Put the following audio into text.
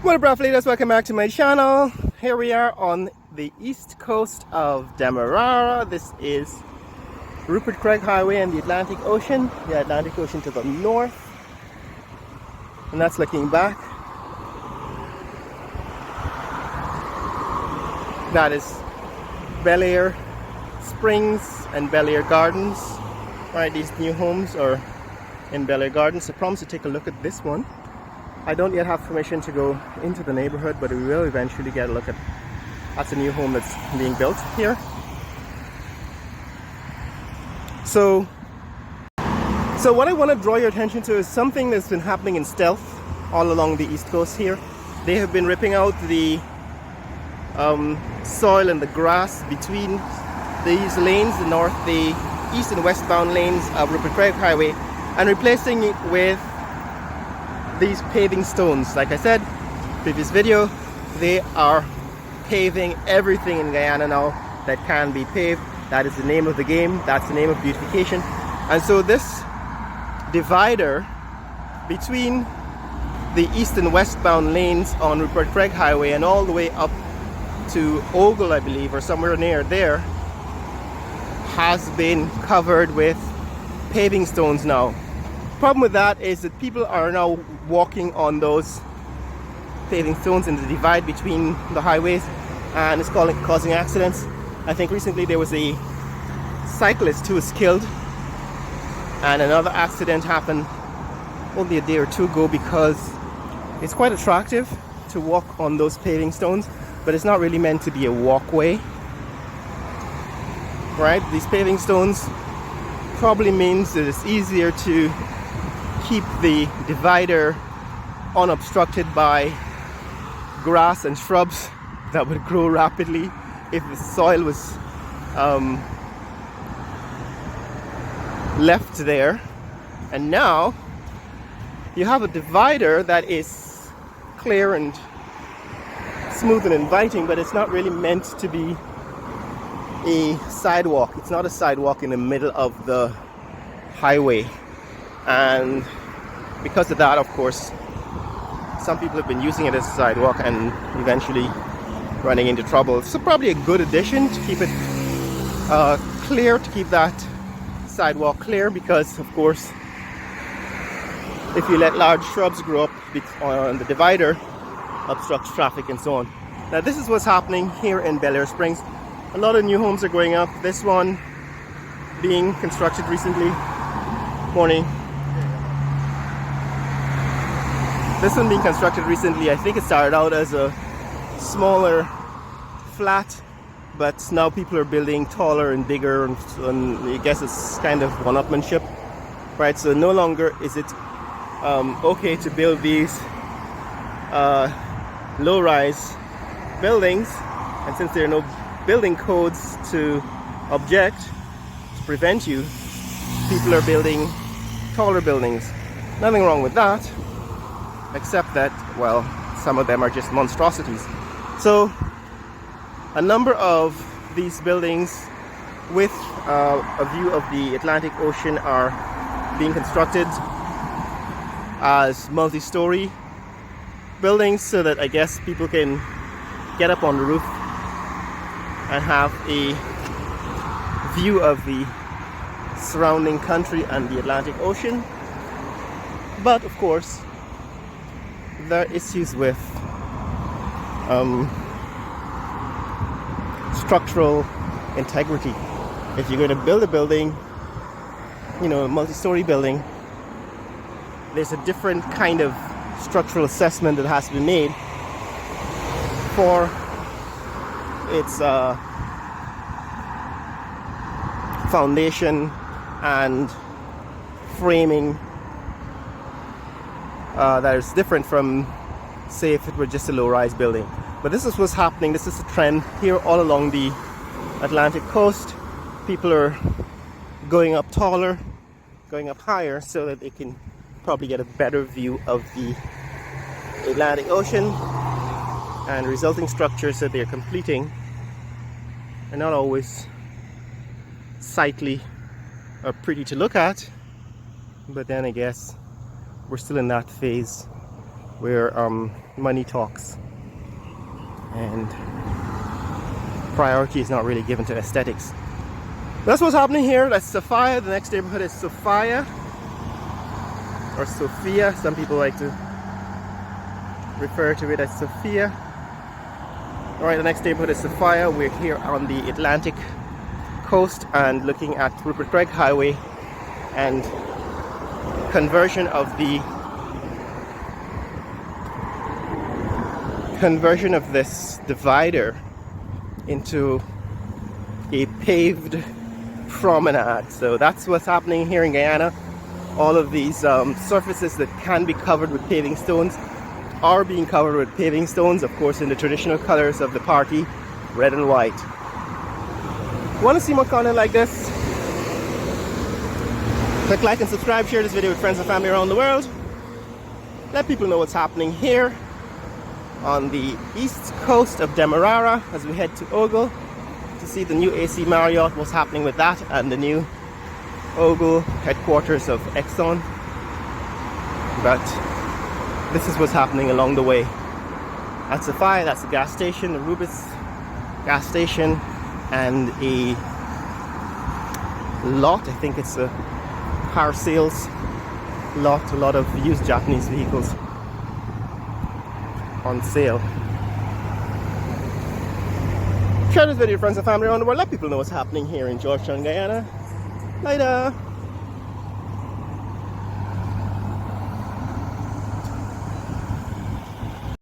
What up, Leaders? Welcome back to my channel. Here we are on the east coast of Demerara. This is Rupert Craig Highway and the Atlantic Ocean to the north, and that's looking back. That is Bel Air Springs and Bel Air Gardens. Right, these new homes are in Bel Air Gardens. I promise to take a look at this one. I don't yet have permission to go into the neighborhood, but we will eventually get a look at that's a new home that's being built here. So what I want to draw your attention to is something that's been happening in stealth all along the east coast here. They have been ripping out the soil and the grass between these lanes, the east and westbound lanes of Rupert Craig Highway, and replacing it with these paving stones. Like I said, previous video, they are paving everything in Guyana now that can be paved. That is the name of the game. That's the name of beautification. And so this divider between the east and westbound lanes on Rupert Craig Highway and all the way up to Ogle, I believe, or somewhere near there, has been covered with paving stones now. Problem with that is that people are now walking on those paving stones in the divide between the highways, and it's causing accidents. I think recently there was a cyclist who was killed, and another accident happened only a day or two ago, because it's quite attractive to walk on those paving stones, but it's not really meant to be a walkway. Right? These paving stones probably means that it's easier to keep the divider unobstructed by grass and shrubs that would grow rapidly if the soil was left there. And now you have a divider that is clear and smooth and inviting, but it's not really meant to be a sidewalk. It's not a sidewalk in the middle of the highway. And because of that, of course, some people have been using it as a sidewalk and eventually running into trouble. So probably a good addition to keep it clear, to keep that sidewalk clear, because of course if you let large shrubs grow up on the divider, obstructs traffic and so on. Now this is what's happening here in Bel Air Springs. A lot of new homes are going up. This one being constructed recently. Morning. This one being constructed recently. I think it started out as a smaller flat, but now people are building taller and bigger, and I guess it's kind of one-upmanship, right? So no longer is it okay to build these low-rise buildings, and since there are no building codes to object, to prevent you, people are building taller buildings. Nothing wrong with that, except that, well, some of them are just monstrosities. So a number of these buildings with a view of the Atlantic Ocean are being constructed as multi-story buildings, so that I guess people can get up on the roof and have a view of the surrounding country and the Atlantic Ocean. But of course there are issues with structural integrity. If you're going to build a building, you know, a multi-story building, there's a different kind of structural assessment that has to be made for its foundation and framing that is different from, say, if it were just a low-rise building. But this is what's happening. This is a trend here all along the Atlantic coast. People are going up taller, going up higher, so that they can probably get a better view of the Atlantic Ocean, and resulting structures that they're completing are not always sightly or pretty to look at. But then I guess we're still in that phase where money talks and priority is not really given to aesthetics. That's what's happening here. That's Sophia. The next neighborhood is Sophia, or Sophia. Some people like to refer to it as Sophia. Alright, the next neighborhood is Sophia. We're here on the Atlantic coast and looking at Rupert Craig Highway and conversion of this divider into a paved promenade. So that's what's happening here in Guyana. All of these surfaces that can be covered with paving stones are being covered with paving stones, of course in the traditional colors of the party, red and white. Want to see more content like this? Click like and subscribe, share this video with friends and family around the world. Let people know what's happening here on the east coast of Demerara as we head to Ogle to see the new AC Marriott, what's happening with that, and the new Ogle headquarters of Exxon. But this is what's happening along the way. At Sophia, that's the gas station, the Rupert's gas station, and a lot, I think it's a car sales lot, a lot of used Japanese vehicles on sale. Share this video with friends and family around the world. Let people know what's happening here in Georgetown, Guyana. Later.